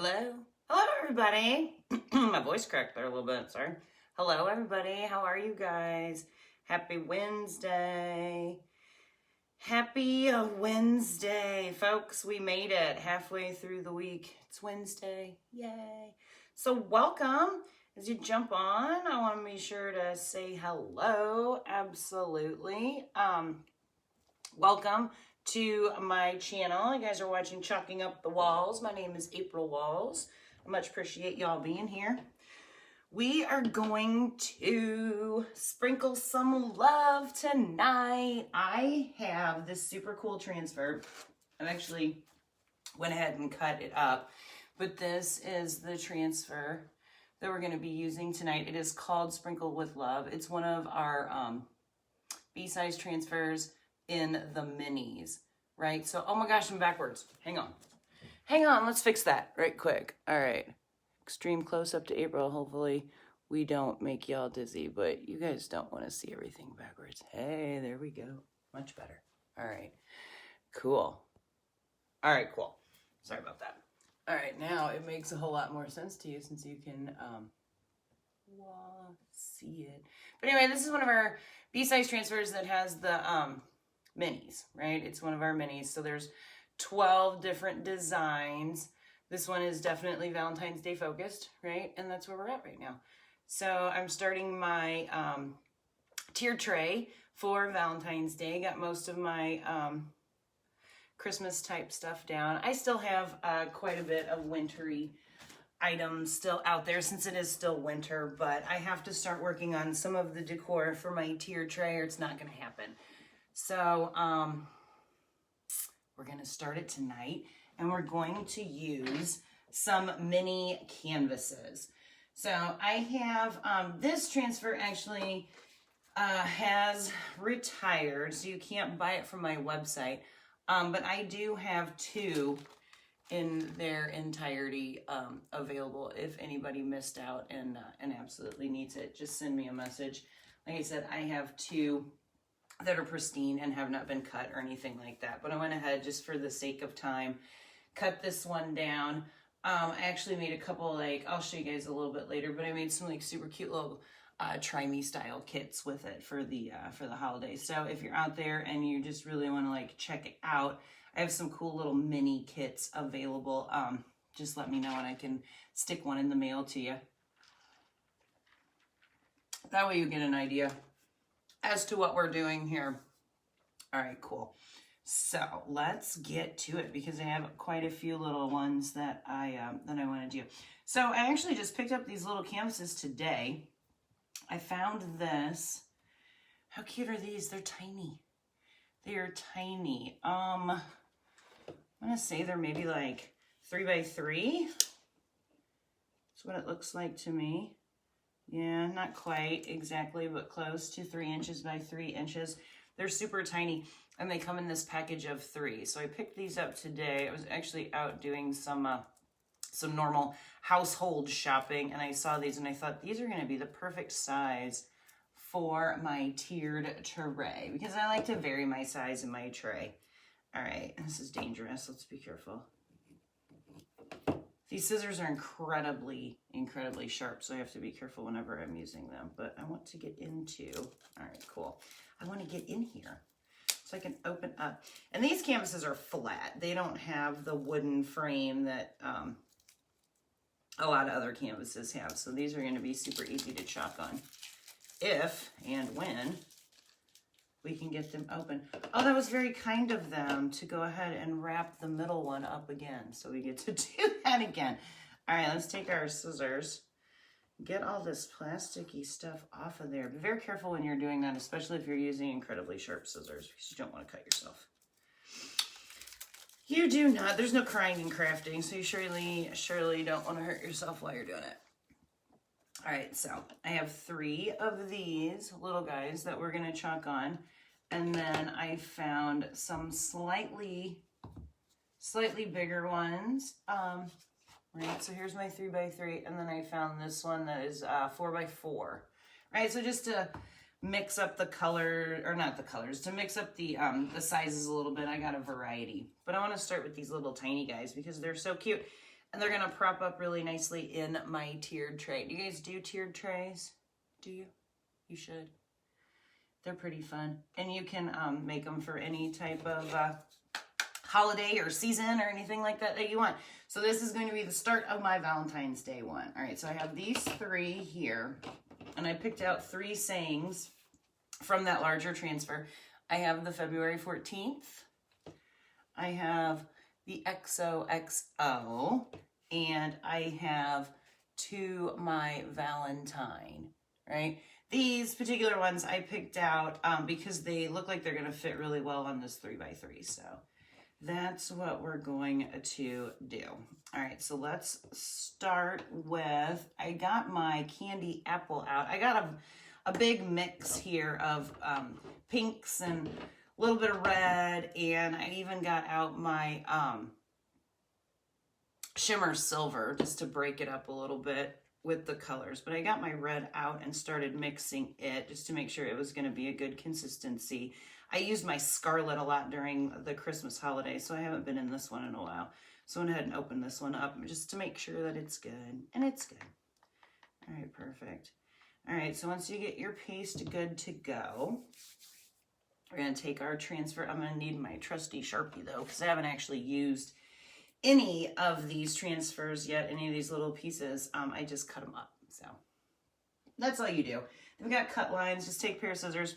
Hello? Hello, everybody. My voice cracked there a little bit, sorry. Hello, everybody. How are you guys? Happy Wednesday. Happy Wednesday, folks. We made it halfway through the week. It's Wednesday. Yay. So welcome. As you jump on, I want to be sure to say hello. Absolutely. Welcome to my channel. You guys are watching Chalking Up the Walls. My name is April Walls. I much appreciate y'all being here. We are going to sprinkle some love tonight. I have this super cool transfer. I actually went ahead and cut it up, but this is the transfer that we're going to be using tonight. It is called Sprinkle with Love. It's one of our B-size transfers in the minis, right? So, oh my gosh, I'm backwards. Hang on, let's fix that right quick. All right, extreme close up to April. Hopefully we don't make y'all dizzy, but you guys don't want to see everything backwards. Hey, there we go, much better. All right, cool. All right, cool. Sorry about that. All right, now it makes a whole lot more sense to you since you can see it. But anyway, this is one of our B-size transfers that has the minis, right? It's one of our minis. So there's 12 different designs. This one is definitely Valentine's Day focused, right? And that's where we're at right now. So I'm starting my tier tray for Valentine's Day. Got most of my Christmas type stuff down. I still have quite a bit of wintry items still out there since it is still winter, but I have to start working on some of the decor for my tier tray or it's not going to happen. So we're going to start it tonight and we're going to use some mini canvases. So I have this transfer actually has retired, so you can't buy it from my website, but I do have two in their entirety available if anybody missed out and absolutely needs it. Just send me a message. Like I said, I have two that are pristine and have not been cut or anything like that. But I went ahead just for the sake of time, cut this one down. I actually made a couple, like, I'll show you guys a little bit later, but I made some like super cute little try me style kits with it for the holidays. So if you're out there and you just really want to like check it out, I have some cool little mini kits available. Just let me know and I can stick one in the mail to you. That way you get an idea as to what we're doing here. All right, cool. So let's get to it because I have quite a few little ones that I want to do. So I actually just picked up these little canvases today. I found this. How cute are these? They're tiny. They are tiny. I'm gonna say they're maybe like 3 by 3. That's what it looks like to me. Yeah, not quite exactly, but close to 3 inches by 3 inches. They're super tiny, and they come in this package of 3. So I picked these up today. I was actually out doing some normal household shopping, and I saw these, and I thought these are going to be the perfect size for my tiered tray, because I like to vary my size in my tray. All right, this is dangerous. Let's be careful. These scissors are incredibly sharp, so I have to be careful whenever I'm using them. But I want to get into, all right, cool. I want to get in here so I can open up. And these canvases are flat. They don't have the wooden frame that a lot of other canvases have. So these are going to be super easy to chalk on if and when we can get them open. Oh, that was very kind of them to go ahead and wrap the middle one up again. So we get to do that again. All right, let's take our scissors, get all this plasticky stuff off of there. Be very careful when you're doing that, especially if you're using incredibly sharp scissors, because you don't want to cut yourself. You do not. There's no crying in crafting, so you surely don't want to hurt yourself while you're doing it. All right, so I have 3 of these little guys that we're going to chalk on. And then I found some slightly bigger ones. Right, so here's my 3 by 3. And then I found this one that is 4 by 4. Right, so just to mix up the color, or not the colors, to mix up the sizes a little bit, I got a variety. But I want to start with these little tiny guys because they're so cute. And they're gonna prop up really nicely in my tiered tray. Do you guys do tiered trays? Do you? You should. They're pretty fun. And you can make them for any type of holiday or season or anything like that that you want. So this is going to be the start of my Valentine's Day one. All right, so I have these 3 here, and I picked out 3 sayings from that larger transfer. I have the February 14th. I have the XOXO, and I have To My Valentine, right? These particular ones I picked out because they look like they're gonna fit really well on this 3x3, so that's what we're going to do. All right, so let's start with, I got my candy apple out. I got a big mix here of pinks and a little bit of red, and I even got out my shimmer silver just to break it up a little bit with the colors. But I got my red out and started mixing it just to make sure it was going to be a good consistency. I used my scarlet a lot during the Christmas holiday, so I haven't been in this one in a while. So I went ahead and opened this one up just to make sure that it's good, and it's good. All right, perfect. All right, so once you get your paste good to go, we're going to take our transfer. I'm going to need my trusty Sharpie, though, because I haven't actually used any of these transfers yet, any of these little pieces. I just cut them up. So that's all you do. We've got cut lines. Just take a pair of scissors,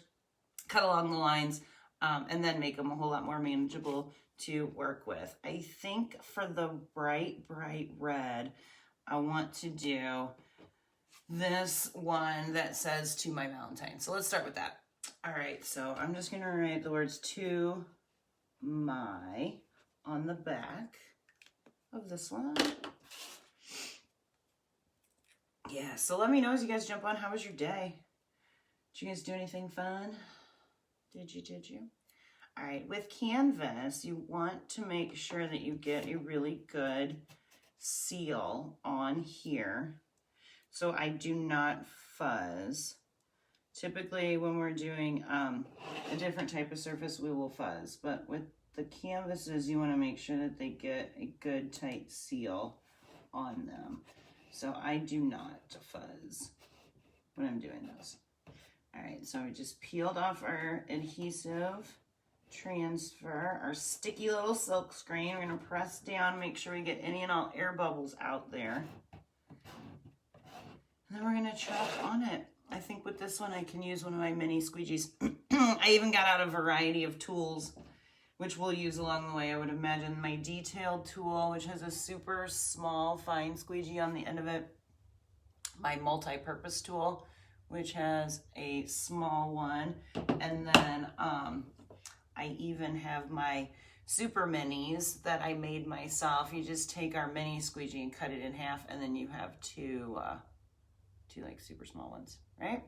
cut along the lines, and then make them a whole lot more manageable to work with. I think for the bright, bright red, I want to do this one that says To My Valentine. So let's start with that. All right, so I'm just going to write the words To My on the back of this one. Yeah, so let me know as you guys jump on. How was your day? Did you guys do anything fun? Did you? All right, with canvas, you want to make sure that you get a really good seal on here, so I do not fuzz. Typically, when we're doing a different type of surface, we will fuzz, but with the canvases, you want to make sure that they get a good tight seal on them. So I do not fuzz when I'm doing those. All right, so we just peeled off our adhesive transfer, our sticky little silk screen. We're going to press down, make sure we get any and all air bubbles out there. And then we're going to chalk on it. I think with this one, I can use one of my mini squeegees. I even got out a variety of tools, which we'll use along the way. I would imagine my detailed tool, which has a super small fine squeegee on the end of it. My multi-purpose tool, which has a small one. And then I even have my super minis that I made myself. You just take our mini squeegee and cut it in half, and then you have two like super small ones, right?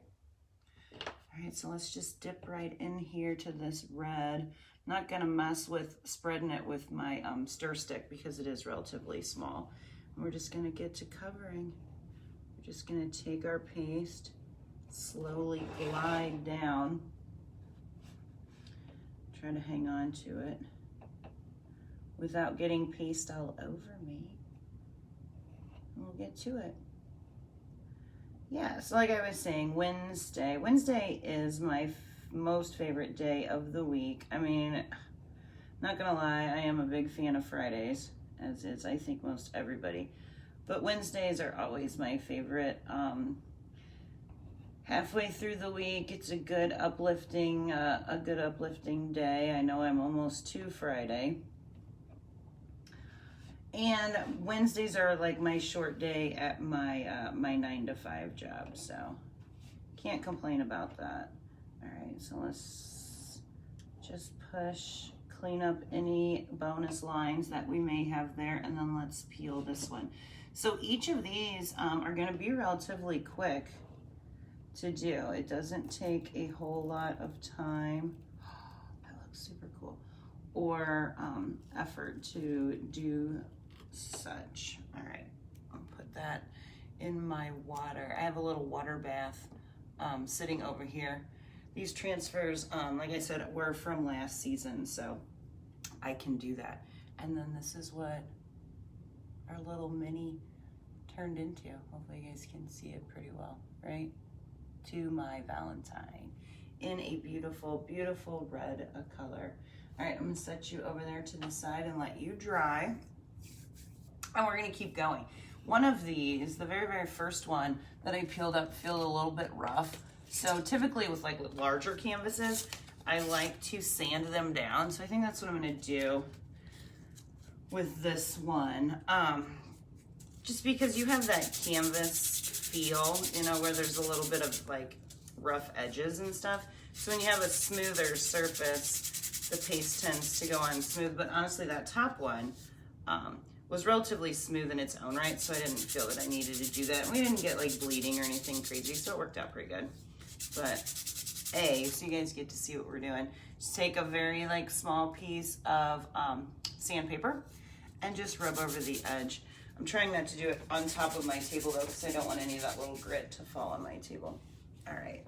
All right, so let's just dip right in here to this red. Not gonna mess with spreading it with my stir stick because it is relatively small. And we're just gonna get to covering. We're just gonna take our paste, slowly glide down. Try to hang on to it without getting paste all over me. And we'll get to it. Yeah, so like I was saying, Wednesday. Wednesday is my most favorite day of the week. I mean, not gonna lie, I am a big fan of Fridays, as is I think most everybody. But Wednesdays are always my favorite. Halfway through the week, it's a good uplifting day. I know I'm almost to Friday. And Wednesdays are like my short day at my my 9-to-5 job, so can't complain about that. All right, so let's just push, clean up any bonus lines that we may have there, and then let's peel this one. So each of these are going to be relatively quick to do. It doesn't take a whole lot of time. That looks super cool. Or effort to do such. All right, I'll put that in my water. I have a little water bath sitting over here. These transfers, like I said, were from last season, so I can do that. And then this is what our little mini turned into. Hopefully you guys can see it pretty well, right? To my Valentine in a beautiful, beautiful red color. All right, I'm gonna set you over there to the side and let you dry. And we're gonna keep going. One of these, the very, very first one that I peeled up, feel a little bit rough. So typically with like larger canvases, I like to sand them down. So I think that's what I'm gonna do with this one. Just because you have that canvas feel, you know, where there's a little bit of like rough edges and stuff. So when you have a smoother surface, the paste tends to go on smooth. But honestly, that top one was relatively smooth in its own right, so I didn't feel that I needed to do that. We didn't get like bleeding or anything crazy, so it worked out pretty good. But so you guys get to see what we're doing. Just take a very like small piece of sandpaper and just rub over the edge. I'm trying not to do it on top of my table though, because I don't want any of that little grit to fall on my table. All right,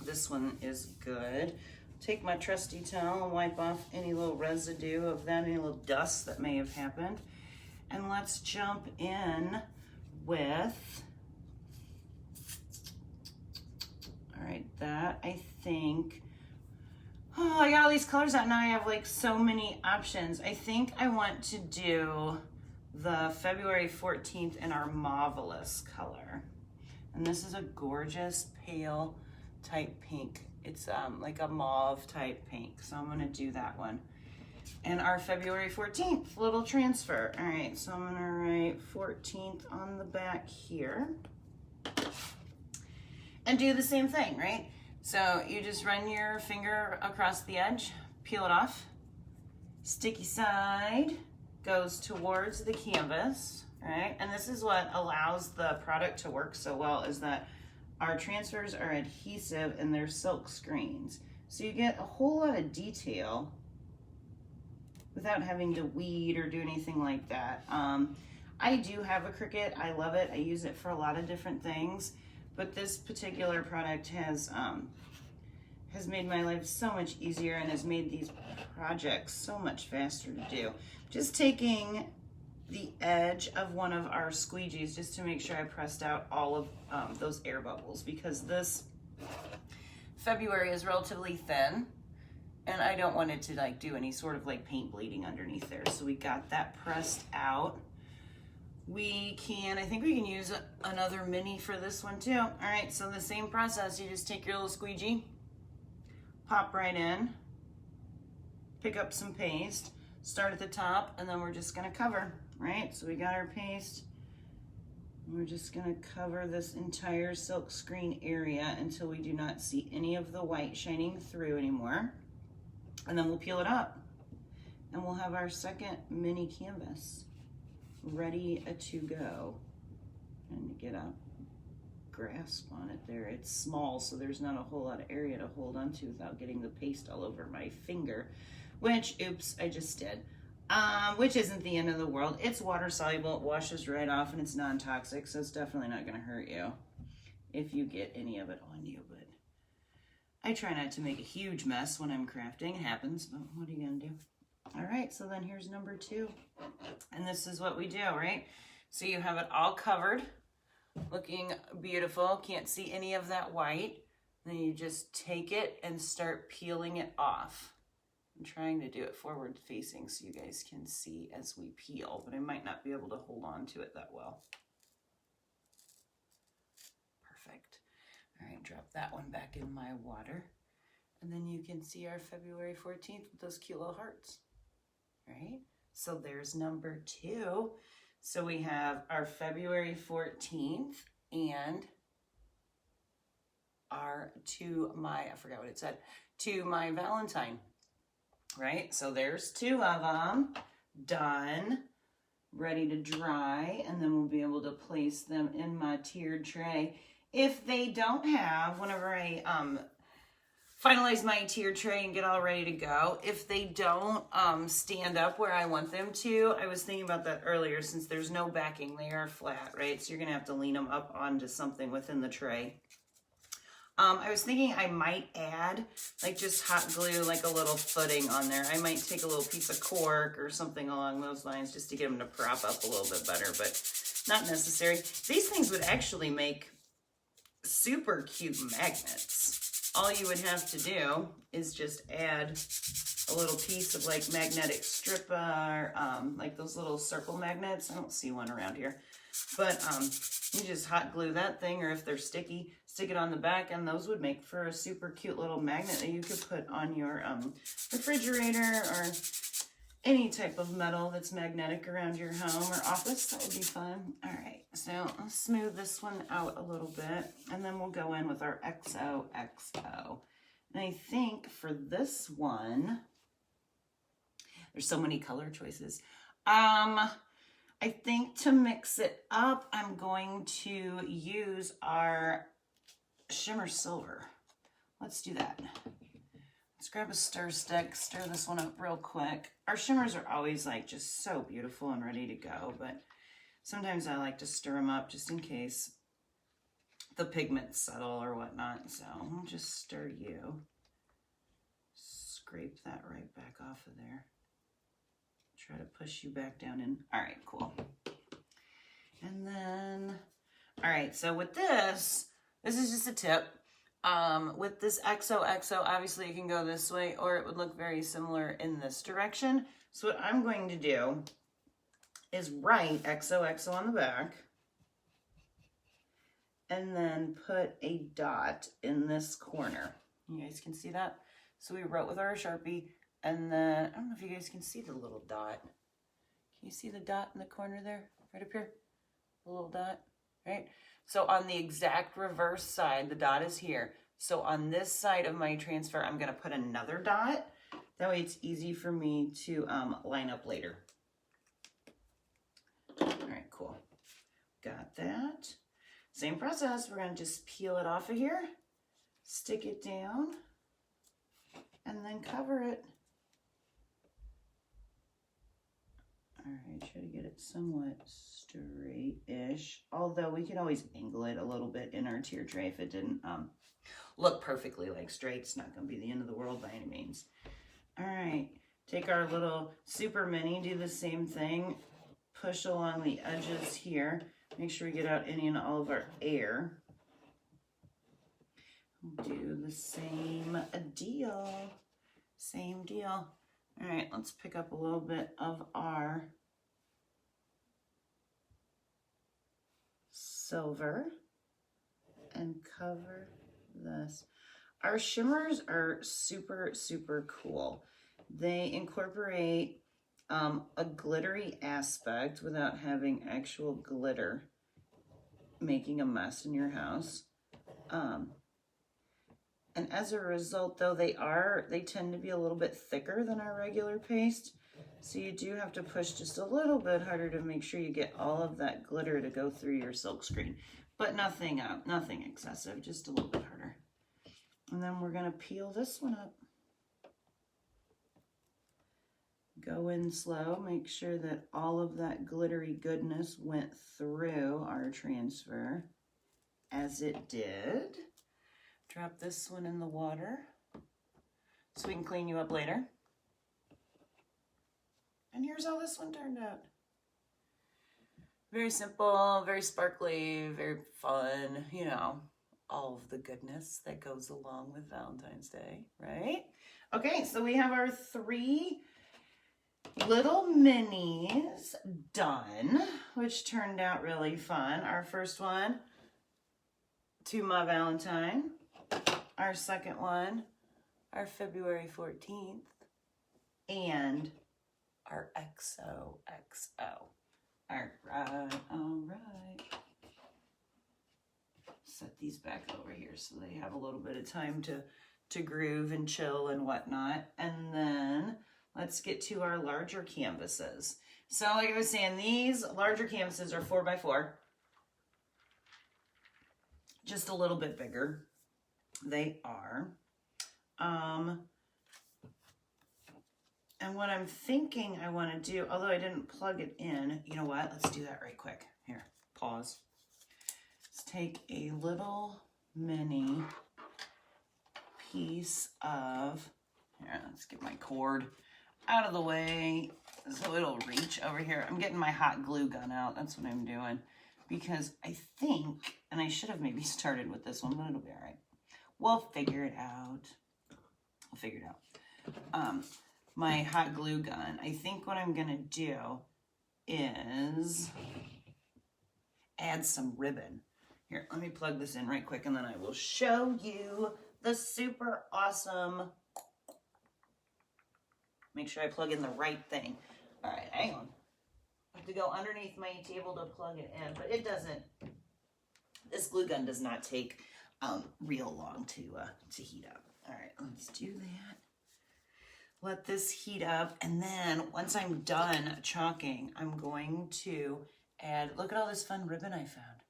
this one is good. Take my trusty towel and wipe off any little residue of that, any little dust that may have happened. And let's jump in with, all right, that I think, oh, I got all these colors out now. I have like so many options. I think I want to do the February 14th in our Marvelous color. And this is a gorgeous pale type pink. It's like a mauve type pink. So I'm gonna do that one. And our February 14th little transfer. All right, so I'm gonna write 14th on the back here. And do the same thing, right? So you just run your finger across the edge, peel it off. Sticky side goes towards the canvas, right? And this is what allows the product to work so well, is that our transfers are adhesive and they're silk screens. So you get a whole lot of detail without having to weed or do anything like that. I do have a Cricut. I love it. I use it for a lot of different things, but this particular product has made my life so much easier and has made these projects so much faster to do. Just taking the edge of one of our squeegees just to make sure I pressed out all of those air bubbles, because this February is relatively thin and I don't want it to like do any sort of like paint bleeding underneath there. So we got that pressed out. I think we can use another mini for this one too. All right, so the same process, you just take your little squeegee, pop right in, pick up some paste, start at the top, and then we're just gonna cover, right? So we got our paste, and we're just gonna cover this entire silk screen area until we do not see any of the white shining through anymore. And then we'll peel it up, and we'll have our second mini canvas ready to go. And to get a grasp on it there, it's small, so there's not a whole lot of area to hold onto without getting the paste all over my finger, which, oops, I just did. Which isn't the end of the world. It's water soluble, it washes right off, and it's non-toxic, so it's definitely not gonna hurt you if you get any of it on you. But I try not to make a huge mess when I'm crafting. It happens, but what are you gonna do? All right, so then here's number 2. And this is what we do, right? So you have it all covered, looking beautiful. Can't see any of that white. Then you just take it and start peeling it off. I'm trying to do it forward facing so you guys can see as we peel, but I might not be able to hold on to it that well. Perfect. All right, drop that one back in my water. And then you can see our February 14th with those cute little hearts. All right, so there's number 2. So we have our February 14th and our to my Valentine, right? So there's 2 of them done, ready to dry, and then we'll be able to place them in my tiered tray. If they don't have, whenever I finalize my tier tray and get all ready to go, if they don't stand up where I want them to, I was thinking about that earlier, since there's no backing, they are flat, right? So you're gonna have to lean them up onto something within the tray. I was thinking I might add like just hot glue, like a little footing on there. I might take a little piece of cork or something along those lines just to get them to prop up a little bit better, but not necessary. These things would actually make super cute magnets. All you would have to do is just add a little piece of like magnetic strip, like those little circle magnets. I don't see one around here, but you just hot glue that thing, or if they're sticky, stick it on the back, and those would make for a super cute little magnet that you could put on your refrigerator or any type of metal that's magnetic around your home or office. That would be fun. All right, so I'll smooth this one out a little bit, and then we'll go in with our XOXO. And I think for this one, there's so many color choices. I think to mix it up, I'm going to use our shimmer silver. Let's do that. Let's grab a stir stick, stir this one up real quick. Our shimmers are always like just so beautiful and ready to go, but sometimes I like to stir them up just in case the pigments settle or whatnot. So I'll just stir you. Scrape that right back off of there. Try to push you back down in. All right, cool. And then, all right, so with this is just a tip. With this XOXO, obviously it can go this way, or it would look very similar in this direction. So what I'm going to do is write XOXO on the back, and then put a dot in this corner. You guys can see that? So we wrote with our Sharpie, and then, I don't know if you guys can see the little dot. Can you see the dot in the corner there? Right up here? The little dot, right? So on the exact reverse side, the dot is here. So on this side of my transfer, I'm gonna put another dot. That way it's easy for me to line up later. All right, cool. Got that. Same process, we're gonna just peel it off of here, stick it down, and then cover it. All right, try to get it somewhat straight-ish, although we could always angle it a little bit in our tier tray if it didn't look perfectly like straight. It's not gonna be the end of the world by any means. All right, take our little super mini, do the same thing, push along the edges here, make sure we get out any and all of our air. Do the same deal, same deal. All right, let's pick up a little bit of our silver and cover this. Our shimmers are super, super cool. They incorporate a glittery aspect without having actual glitter making a mess in your house. And as a result, though, they tend to be a little bit thicker than our regular paste. So you do have to push just a little bit harder to make sure you get all of that glitter to go through your silk screen. But nothing excessive, just a little bit harder. And then we're gonna peel this one up. Go in slow, make sure that all of that glittery goodness went through our transfer, as it did. Drop this one in the water so we can clean you up later. And here's how this one turned out. Very simple, very sparkly, very fun, you know, all of the goodness that goes along with Valentine's Day, right? Okay, so we have our 3 little minis done, which turned out really fun. Our first one, to my Valentine. Our second one, our February 14th, and our XOXO. All right. Set these back over here so they have a little bit of time to groove and chill and whatnot. And then let's get to our larger canvases. So like I was saying, these larger canvases are 4x4. Just a little bit bigger. They are. And what I'm thinking I want to do, although I didn't plug it in, you know what? Let's do that right quick. Here, pause. Let's take a little mini piece of, here, let's get my cord out of the way so it'll reach over here. I'm getting my hot glue gun out. That's what I'm doing. Because I think, and I should have maybe started with this one, but it'll be all right. We'll figure it out. We'll figure it out. My hot glue gun, I think what I'm going to do is add some ribbon. Here, let me plug this in right quick, and then I will show you the super awesome. Make sure I plug in the right thing. All right, hang on. I have to go underneath my table to plug it in, but it doesn't. This glue gun does not take real long to heat up. All right, let's do that. Let this heat up, and then once I'm done chalking, I'm going to add, look at all this fun ribbon I found.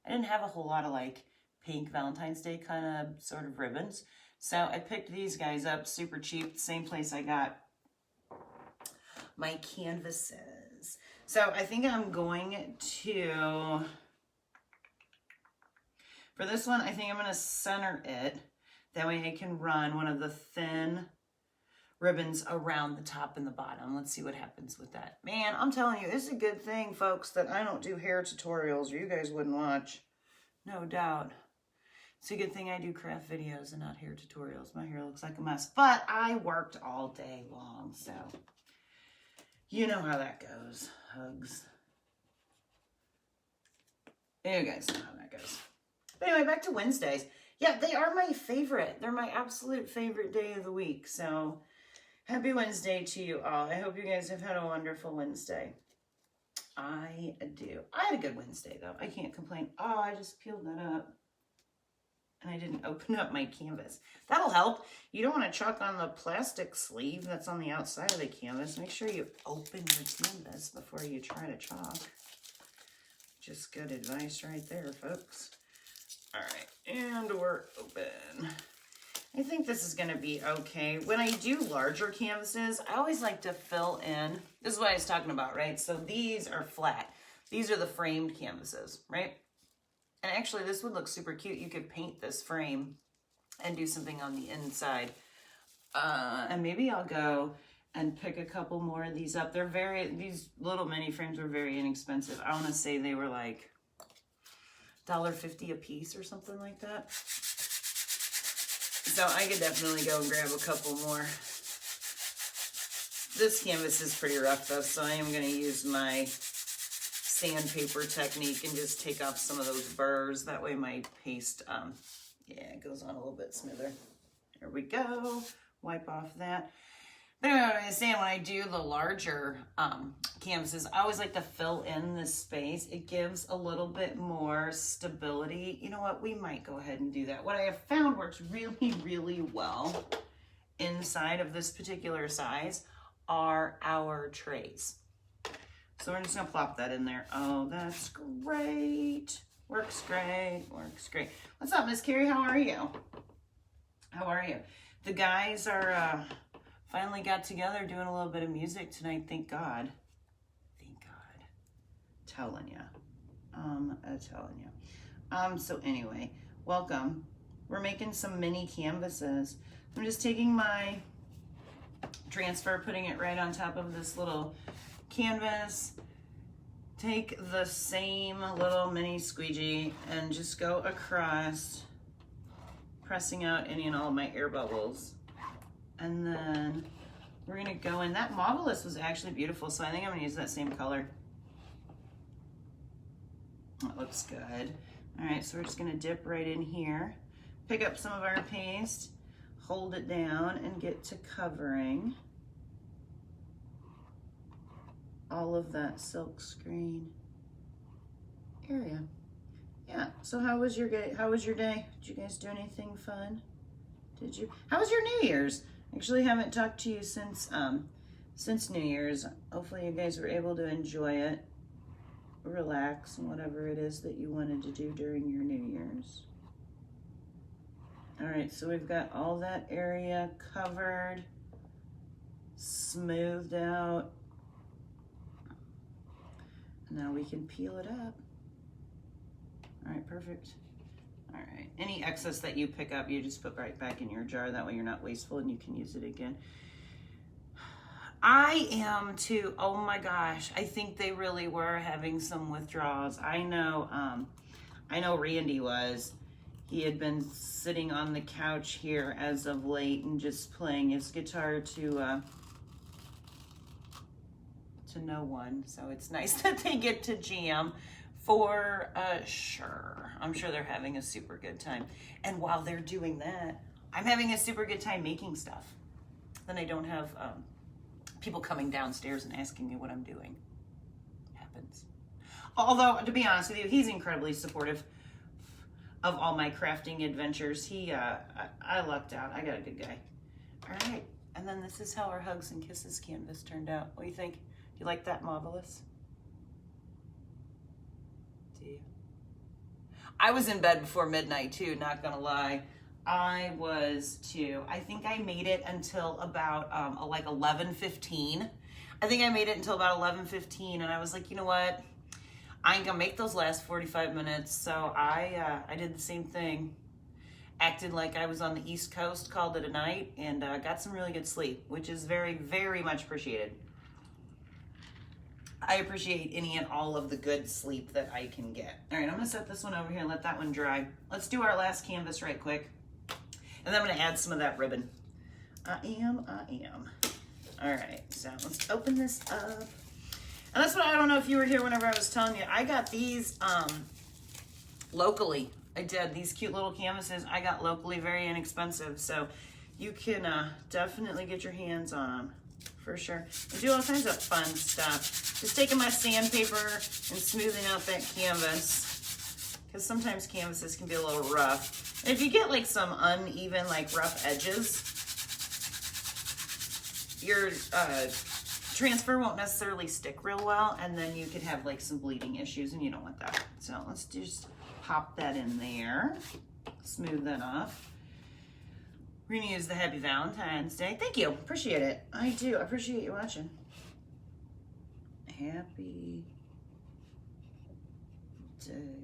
I didn't have a whole lot of like pink Valentine's Day kind of sort of ribbons. So I picked these guys up super cheap, same place I got my canvases. So I think I'm going to, for this one, I think I'm going to center it. That way I can run one of the thin ribbons around the top and the bottom. Let's see what happens with that. Man, I'm telling you, this is a good thing, folks, that I don't do hair tutorials or you guys wouldn't watch. No doubt. It's a good thing I do craft videos and not hair tutorials. My hair looks like a mess, but I worked all day long, so you know how that goes. Hugs. You guys know how that goes. But anyway, back to Wednesdays. Yeah, they are my favorite. They're my absolute favorite day of the week, so happy Wednesday to you all. I hope you guys have had a wonderful Wednesday. I do. I had a good Wednesday, though. I can't complain. Oh, I just peeled that up. And I didn't open up my canvas. That'll help. You don't want to chalk on the plastic sleeve that's on the outside of the canvas. Make sure you open your canvas before you try to chalk. Just good advice right there, folks. All right, and we're open. I think this is going to be okay. When I do larger canvases, I always like to fill in. This is what I was talking about, right? So these are flat. These are the framed canvases, right? And actually, this would look super cute. You could paint this frame and do something on the inside. And maybe I'll go and pick a couple more of these up. These little mini frames were very inexpensive. I want to say they were like $1.50 a piece or something like that. So I could definitely go and grab a couple more. This canvas is pretty rough though, so I am going to use my sandpaper technique and just take off some of those burrs. That way my paste, it goes on a little bit smoother. There we go. Wipe off that. But anyway, what I was saying, when I do the larger canvases, I always like to fill in this space. It gives a little bit more stability. You know what? We might go ahead and do that. What I have found works really, really well inside of this particular size are our trays. So we're just going to plop that in there. Oh, that's great. Works great. Works great. What's up, Miss Carrie? How are you? How are you? The guys are finally got together doing a little bit of music tonight. Thank God. Thank God. Telling you. I'm telling you. So anyway, welcome. We're making some mini canvases. I'm just taking my transfer, putting it right on top of this little canvas. Take the same little mini squeegee and just go across, pressing out any and all of my air bubbles. And then we're gonna go in. That Marvelous was actually beautiful, so I think I'm gonna use that same color. That looks good. All right, so we're just gonna dip right in here, pick up some of our paste, hold it down, and get to covering all of that silk screen area. Yeah, so how was your day? How was your day? Did you guys do anything fun? Did you? How was your New Year's? Actually haven't talked to you since New Year's. Hopefully you guys were able to enjoy it, relax, and whatever it is that you wanted to do during your New Year's. All right, so we've got all that area covered, smoothed out. Now we can peel it up. All right, perfect. All right, any excess that you pick up, you just put right back in your jar. That way you're not wasteful and you can use it again. I am too. Oh my gosh, I think they really were having some withdrawals. I know Randy was. He had been sitting on the couch here as of late and just playing his guitar to no one. So it's nice that they get to jam for sure. I'm sure they're having a super good time. And while they're doing that, I'm having a super good time making stuff. Then I don't have people coming downstairs and asking me what I'm doing. Happens. Although, to be honest with you, he's incredibly supportive of all my crafting adventures. I lucked out. I got a good guy. All right. And then this is how our Hugs and Kisses canvas turned out. What do you think? Do you like that marvelous? Do you? I was in bed before midnight too, not gonna lie. I was too. I think I made it until about like 11:15. I think I made it until about 11:15, and I was like, you know what? I ain't gonna make those last 45 minutes. So I did the same thing. Acted like I was on the East Coast, called it a night, and got some really good sleep, which is very, very much appreciated. I appreciate any and all of the good sleep that I can get. All right, I'm gonna set this one over here and let that one dry. Let's do our last canvas right quick. And then I'm gonna add some of that ribbon. I am. All right, so let's open this up. And that's what, I don't know if you were here whenever I was telling you, I got these locally. I did, these cute little canvases I got locally, very inexpensive. So you can definitely get your hands on them, for sure. I do all kinds of fun stuff. Just taking my sandpaper and smoothing out that canvas, because sometimes canvases can be a little rough. And if you get like some uneven, like rough edges, your transfer won't necessarily stick real well, and then you could have like some bleeding issues, and you don't want that. So let's just pop that in there, smooth that off. We're gonna use the Happy Valentine's Day. Thank you, appreciate it. I do appreciate you watching. Happy day.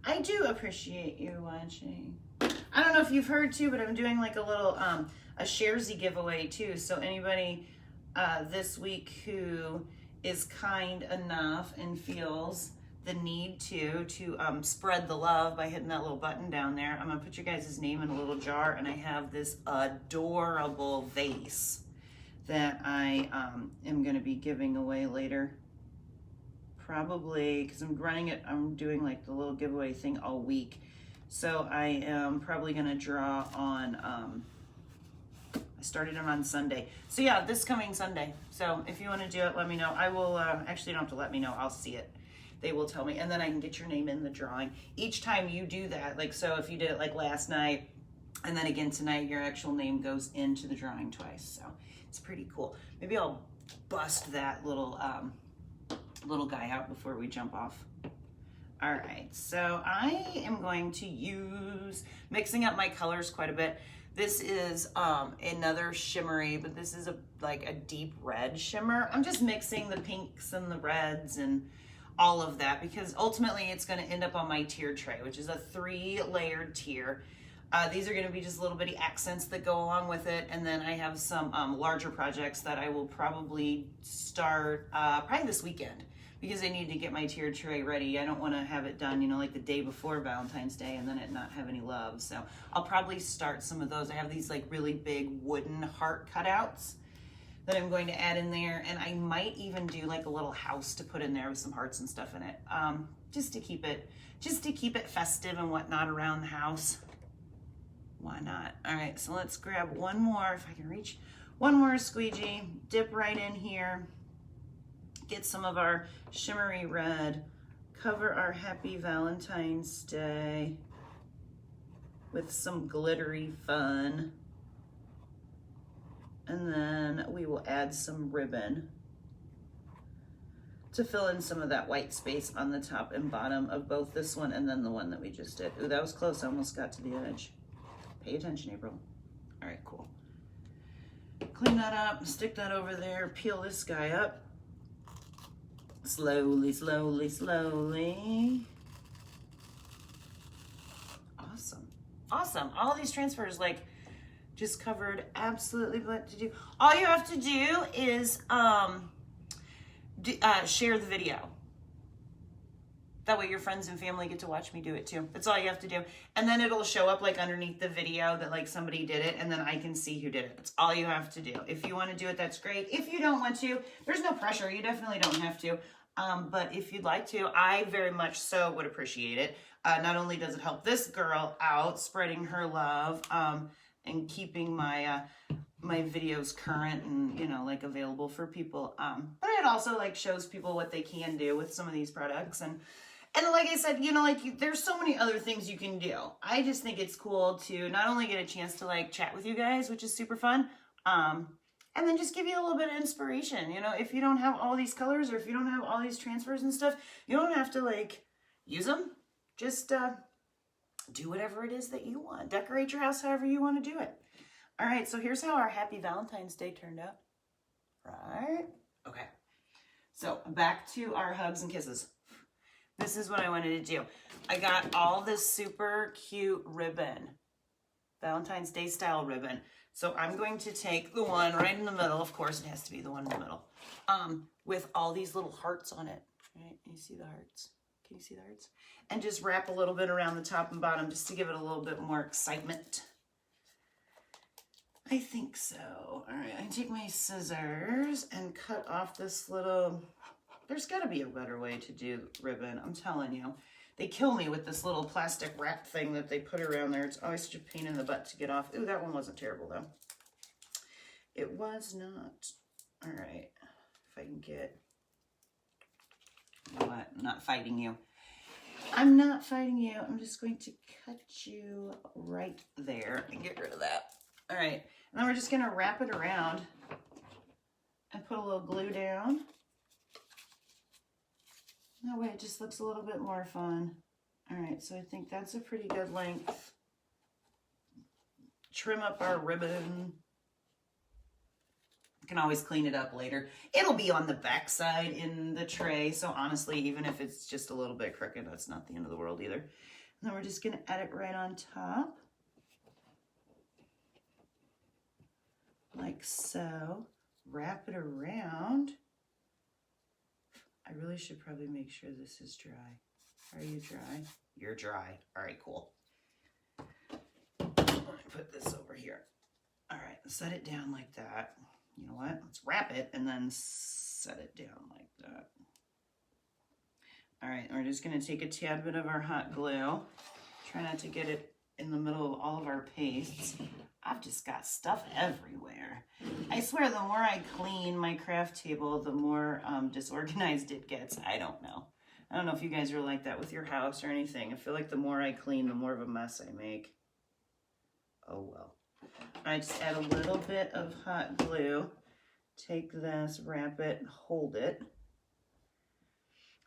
I do appreciate you watching. I don't know if you've heard too, but I'm doing like a little a Sharesy giveaway too. So anybody this week who is kind enough and feels the need to spread the love by hitting that little button down there, I'm gonna put your guys' name in a little jar, and I have this adorable vase that I am gonna be giving away later. Probably, because I'm doing like the little giveaway thing all week. So I am probably gonna draw on, I started it on Sunday. So yeah, this coming Sunday. So if you wanna do it, let me know. I will, actually you don't have to let me know, I'll see it. They will tell me, and then I can get your name in the drawing. Each time you do that, like, so if you did it like last night, and then again tonight, your actual name goes into the drawing twice. So it's pretty cool. Maybe I'll bust that little guy out before we jump off. All right, so I am going to use, mixing up my colors quite a bit. This is another shimmery, but this is like a deep red shimmer. I'm just mixing the pinks and the reds and all of that, because ultimately it's going to end up on my tier tray, which is a 3-layered tier. These are going to be just little bitty accents that go along with it, and then I have some larger projects that I will probably start probably this weekend, because I need to get my tier tray ready. I don't want to have it done, you know, like the day before Valentine's Day and then it not have any love. So I'll probably start some of those. I have these like really big wooden heart cutouts that I'm going to add in there, and I might even do like a little house to put in there with some hearts and stuff in it, just to keep it festive and whatnot around the house. Why not? All right, so let's grab one more, if I can reach one more squeegee, dip right in here, get some of our shimmery red, cover our Happy Valentine's Day with some glittery fun. And then we will add some ribbon to fill in some of that white space on the top and bottom of both this one and then the one that we just did. Ooh, that was close. I almost got to the edge. Pay attention, April. All right, cool. Clean that up, stick that over there, peel this guy up. Slowly, slowly, slowly. Awesome. All these transfers, like, just covered absolutely what to do. All you have to do is share the video. That way your friends and family get to watch me do it too. That's all you have to do. And then it'll show up like underneath the video that like somebody did it, and then I can see who did it. That's all you have to do. If you want to do it, that's great. If you don't want to, there's no pressure. You definitely don't have to. But if you'd like to, I very much so would appreciate it. Not only does it help this girl out, spreading her love, and keeping my my videos current and, you know, like available for people. But it also like shows people what they can do with some of these products. And like I said, you know, like there's so many other things you can do. I just think it's cool to not only get a chance to like chat with you guys, which is super fun, and then just give you a little bit of inspiration. You know, if you don't have all these colors or if you don't have all these transfers and stuff, you don't have to like use them. Just do whatever it is that you want. Decorate your house however you want to do it. All right, so here's how our happy Valentine's Day turned out. Right? Okay. So back to our hugs and kisses. This is what I wanted to do. I got all this super cute ribbon, Valentine's Day style ribbon. So I'm going to take the one right in the middle. Of course, it has to be the one in the middle, with all these little hearts on it. Right? You see the hearts? Can you see the hearts? And just wrap a little bit around the top and bottom just to give it a little bit more excitement. I think so. All right, I take my scissors and cut off this little... There's got to be a better way to do ribbon. I'm telling you. They kill me with this little plastic wrap thing that they put around there. It's always such a pain in the butt to get off. Ooh, that one wasn't terrible, though. It was not. All right. If I can get... You know what? I'm not fighting you. I'm not fighting you. I'm just going to cut you right there and get rid of that. All right. And then we're just going to wrap it around and put a little glue down. That way it just looks a little bit more fun. All right, so I think that's a pretty good length. Trim up our ribbon. You can always clean it up later. It'll be on the back side in the tray, so honestly, even if it's just a little bit crooked, that's not the end of the world either. And then we're just gonna add it right on top. Like so. Wrap it around. I really should probably make sure this is dry. Are you dry? You're dry. All right, cool. Let me put this over here. All right, set it down like that. You know what? Let's wrap it and then set it down like that. All right, we're just gonna take a tad bit of our hot glue. Try not to get it in the middle of all of our pastes. I've just got stuff everywhere. I swear, the more I clean my craft table, the more disorganized it gets. I don't know. I don't know if you guys are like that with your house or anything. I feel like the more I clean, the more of a mess I make. Oh well. I just add a little bit of hot glue. Take this, wrap it, hold it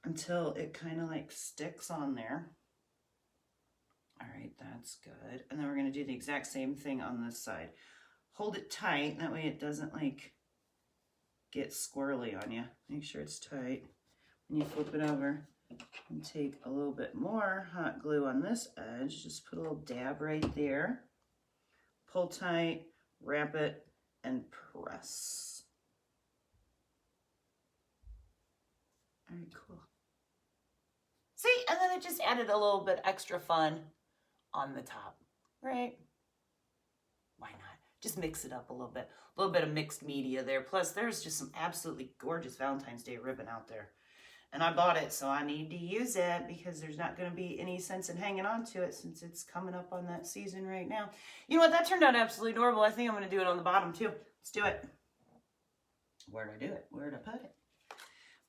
until it kind of like sticks on there. All right, that's good. And then we're going to do the exact same thing on this side. Hold it tight. That way it doesn't like get squirrely on you. Make sure it's tight. When you flip it over and take a little bit more hot glue on this edge, just put a little dab right there. Pull tight, wrap it, and press. All right, cool. See, and then it just added a little bit extra fun on the top, right? Why not? Just mix it up a little bit of mixed media there. Plus, there's just some absolutely gorgeous Valentine's Day ribbon out there. And I bought it, so I need to use it because there's not going to be any sense in hanging on to it since it's coming up on that season right now. You know what? That turned out absolutely adorable. I think I'm going to do it on the bottom, too. Let's do it. Where did I do it? Where did I put it?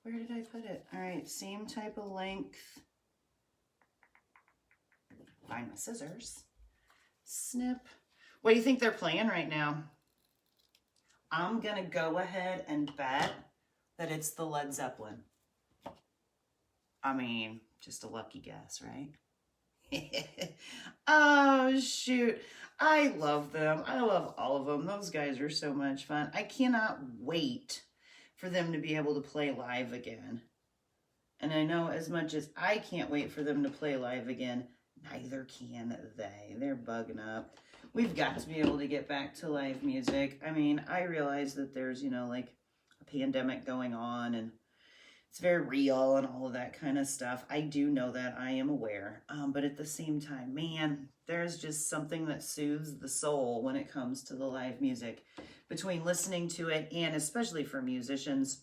Where did I put it? All right, same type of length. Find my scissors. Snip. What do you think they're playing right now? I'm going to go ahead and bet that it's the Led Zeppelin. I mean, just a lucky guess, right? Oh, shoot. I love them. I love all of them. Those guys are so much fun. I cannot wait for them to be able to play live again. And I know as much as I can't wait for them to play live again, Neither can they. They're bugging up. We've got to be able to get back to live music. I mean, I realize that there's, you know, like a pandemic going on and it's very real and all of that kind of stuff. I do know that. I am aware. But at the same time, man, there's just something that soothes the soul when it comes to the live music. Between listening to it and especially for musicians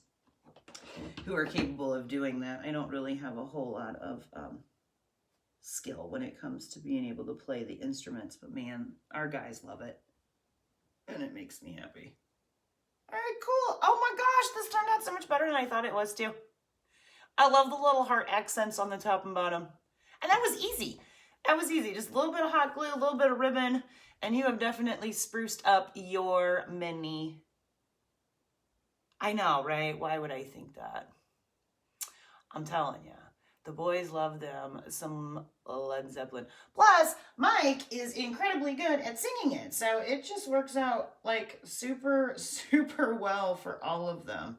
who are capable of doing that, I don't really have a whole lot of skill when it comes to being able to play the instruments. But man, our guys love it. And it makes me happy. All right, cool. Oh my gosh, this turned out so much better than I thought it was too. I love the little heart accents on the top and bottom. And that was easy. That was easy. Just a little bit of hot glue, a little bit of ribbon, and you have definitely spruced up your mini. I know, right? Why would I think that? I'm telling you, the boys love them some Led Zeppelin. Plus, Mike is incredibly good at singing it, so it just works out like super, super well for all of them.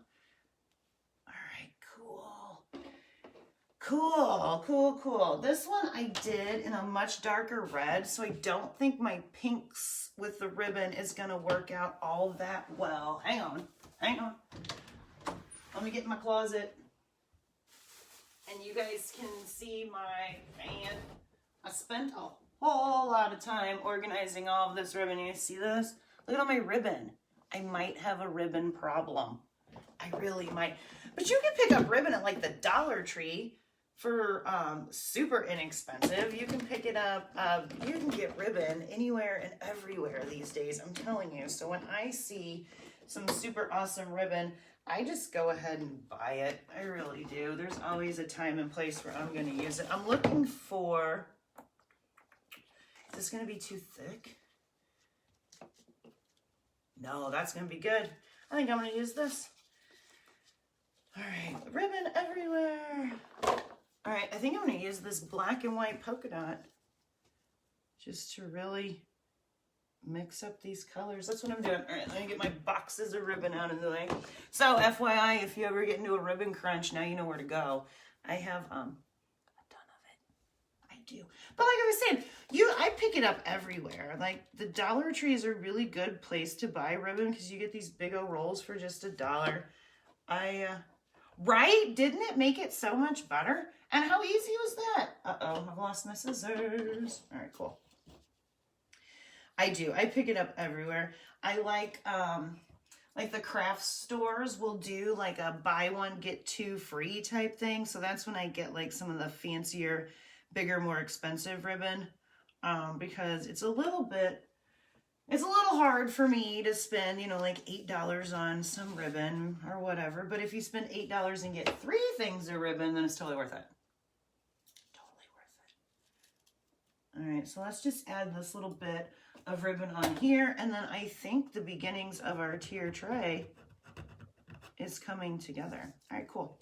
Cool, cool, cool. This one I did in a much darker red, so I don't think my pinks with the ribbon is going to work out all that well. Hang on, hang on. Let me get in my closet, and you guys can see my fan. I spent a whole lot of time organizing all of this ribbon. You see this? Look at all my ribbon. I might have a ribbon problem. I really might. But you can pick up ribbon at like the Dollar Tree for super inexpensive. You can pick it up. You can get ribbon anywhere and everywhere these days, I'm telling you. So when I see some super awesome ribbon, I just go ahead and buy it. I really do. There's always a time and place where I'm going to use it. I'm looking for, is this going to be too thick? No, that's going to be good. I think I'm going to use this. All right, ribbon everywhere. All right, I think I'm going to use this black and white polka dot just to really mix up these colors. That's what I'm doing. All right, let me get my boxes of ribbon out of the way. So, FYI, if you ever get into a ribbon crunch, now you know where to go. I have a ton of it. I do. But like I was saying, I pick it up everywhere. Like, the Dollar Tree is a really good place to buy ribbon because you get these big old rolls for just $1. Right? Didn't it make it so much better? And how easy was that? Uh-oh, I've lost my scissors. All right, cool. I do. I pick it up everywhere. I like the craft stores will do like a buy one, get two free type thing. So that's when I get like some of the fancier, bigger, more expensive ribbon because it's a little hard for me to spend, you know, like $8 on some ribbon or whatever. But if you spend $8 and get 3 things of ribbon, then it's totally worth it. Totally worth it. All right, so let's just add this little bit of ribbon on here. And then I think the beginnings of our tier tray is coming together. All right, cool.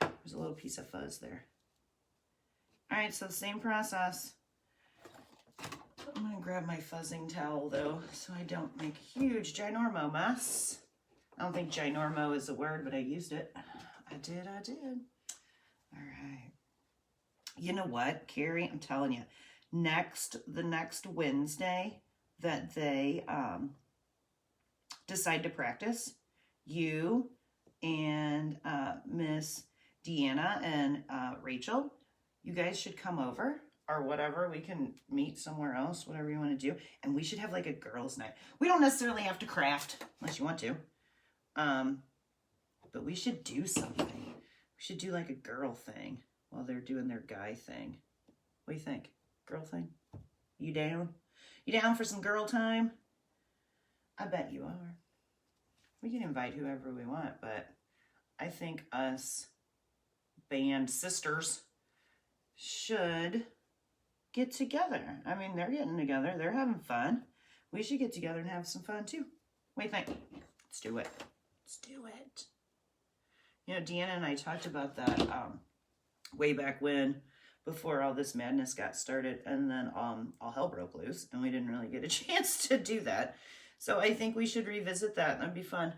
There's a little piece of fuzz there. All right, so same process. I'm going to grab my fuzzing towel, though, so I don't make a huge ginormo mess. I don't think ginormo is a word, but I used it. I did. All right. You know what, Carrie? I'm telling you, the next Wednesday that they decide to practice, you and Miss Deanna and Rachel, you guys should come over. Or whatever, we can meet somewhere else, whatever you want to do. And we should have like a girls' night. We don't necessarily have to craft, unless you want to. But we should do something. We should do like a girl thing while they're doing their guy thing. What do you think? Girl thing? You down? You down for some girl time? I bet you are. We can invite whoever we want, but I think us band sisters should get together. I mean, they're getting together. They're having fun. We should get together and have some fun too. What do you think? Let's do it. Let's do it. You know, Deanna and I talked about that way back when, before all this madness got started, and then all hell broke loose, and we didn't really get a chance to do that. So I think we should revisit that. That'd be fun.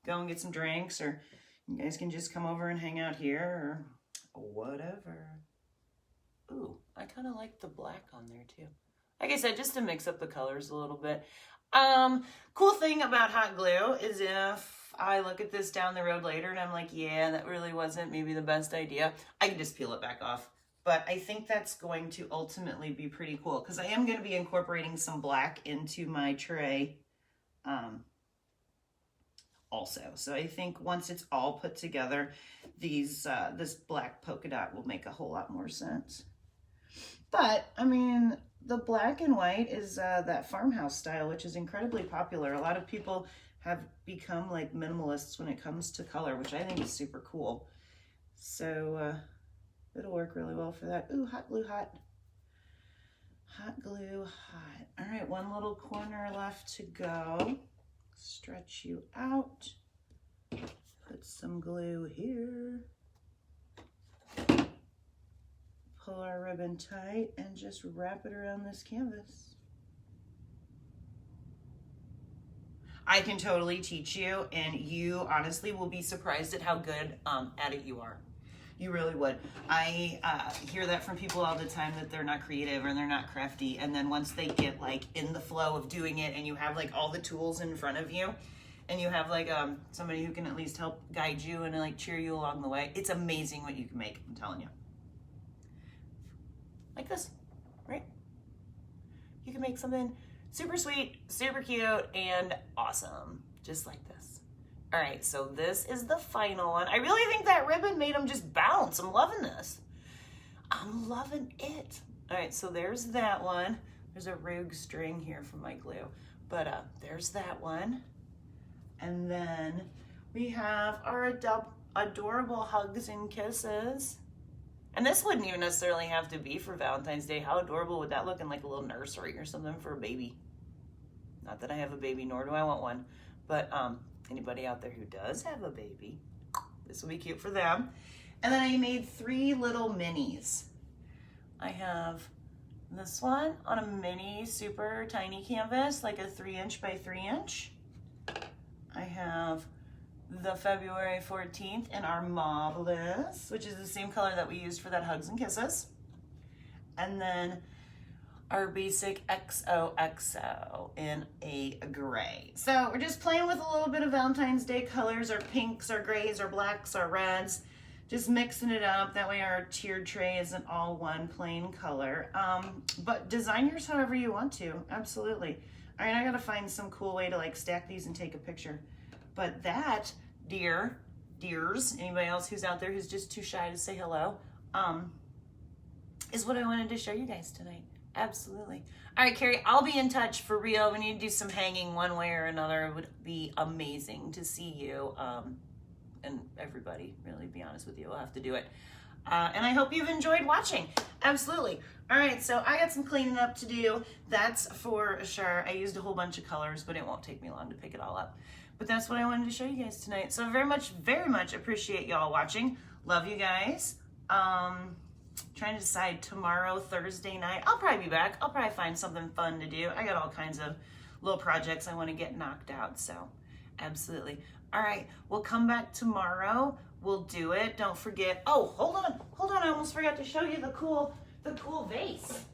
Go and get some drinks, or you guys can just come over and hang out here, or whatever. ooh, I kind of like the black on there too. Like I said, just to mix up the colors a little bit. Cool thing about hot glue is if I look at this down the road later and I'm like, yeah, that really wasn't maybe the best idea, I can just peel it back off. But I think that's going to ultimately be pretty cool because I am going to be incorporating some black into my tray also. So I think once it's all put together, this black polka dot will make a whole lot more sense. But, I mean, the black and white is that farmhouse style, which is incredibly popular. A lot of people have become like minimalists when it comes to color, which I think is super cool. So it'll work really well for that. Ooh, hot glue, hot. Hot glue, hot. All right, one little corner left to go. Stretch you out. Put some glue here. Pull our ribbon tight and just wrap it around this canvas. I can totally teach you, and you honestly will be surprised at how good at it you are. You really would. I hear that from people all the time, that they're not creative and they're not crafty, and then once they get like in the flow of doing it and you have like all the tools in front of you and you have like somebody who can at least help guide you and like cheer you along the way, it's amazing what you can make, I'm telling you. Like this, right? You can make something super sweet, super cute, and awesome, just like this. All right, so this is the final one. I really think that ribbon made them just bounce. I'm loving this. I'm loving it. All right, so there's that one. There's a rogue string here from my glue, but there's that one. And then we have our adorable hugs and kisses. And this wouldn't even necessarily have to be for Valentine's Day. How adorable would that look in like a little nursery or something for a baby? Not that I have a baby, nor do I want one. But anybody out there who does have a baby, this will be cute for them. And then I made 3 little minis. I have this one on a mini, super tiny canvas, like a 3" by 3". I have the February 14th in our Marvelous, which is the same color that we used for that Hugs and Kisses. And then our basic XOXO in a gray. So we're just playing with a little bit of Valentine's Day colors, our pinks, our grays, our blacks, our reds, just mixing it up. That way our tiered tray isn't all one plain color. But design yours however you want to, absolutely. All right, I gotta find some cool way to like stack these and take a picture. But that, dears, anybody else who's out there who's just too shy to say hello, is what I wanted to show you guys tonight. Absolutely. All right, Carrie, I'll be in touch for real. We need to do some hanging one way or another. It would be amazing to see you and everybody, really, be honest with you. We'll have to do it. And I hope you've enjoyed watching. Absolutely. All right, so I got some cleaning up to do. That's for sure. I used a whole bunch of colors, but it won't take me long to pick it all up. But that's what I wanted to show you guys tonight. So very much appreciate y'all watching. Love you guys. Trying to decide tomorrow, Thursday night. I'll probably be back. I'll probably find something fun to do. I got all kinds of little projects I want to get knocked out. So absolutely. All right, we'll come back tomorrow. We'll do it. Don't forget. Oh, hold on. I almost forgot to show you the cool vase.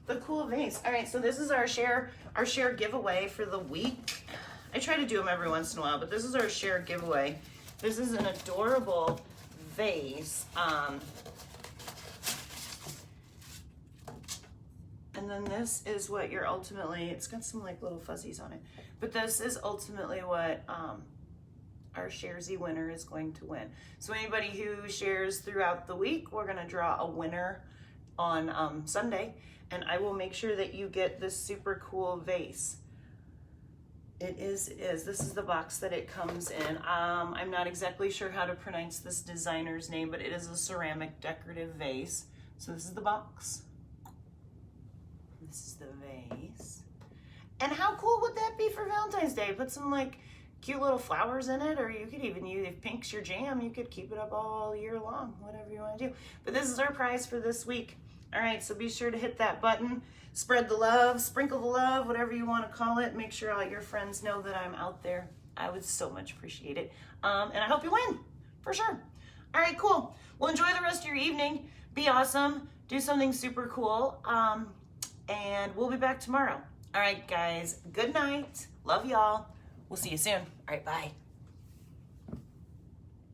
The cool vase. All right, so this is our share giveaway for the week. I try to do them every once in a while, but this is our share giveaway. This is an adorable vase. And then this is what you're ultimately, it's got some like little fuzzies on it, but this is ultimately what our Sharesy winner is going to win. So anybody who shares throughout the week, we're gonna draw a winner on Sunday, and I will make sure that you get this super cool vase. It is. This is the box that it comes in. I'm not exactly sure how to pronounce this designer's name, but it is a ceramic decorative vase. So this is the box. This is the vase. And how cool would that be for Valentine's Day? Put some like cute little flowers in it, or you could even use, if pink's your jam, you could keep it up all year long, whatever you want to do. But this is our prize for this week. All right, so be sure to hit that button, spread the love, sprinkle the love, whatever you want to call it. Make sure all your friends know that I'm out there. I would so much appreciate it. And I hope you win, for sure. All right, cool. Well, enjoy the rest of your evening. Be awesome. do something super cool. And we'll be back tomorrow. All right, guys, good night. Love y'all. We'll see you soon. All right, bye.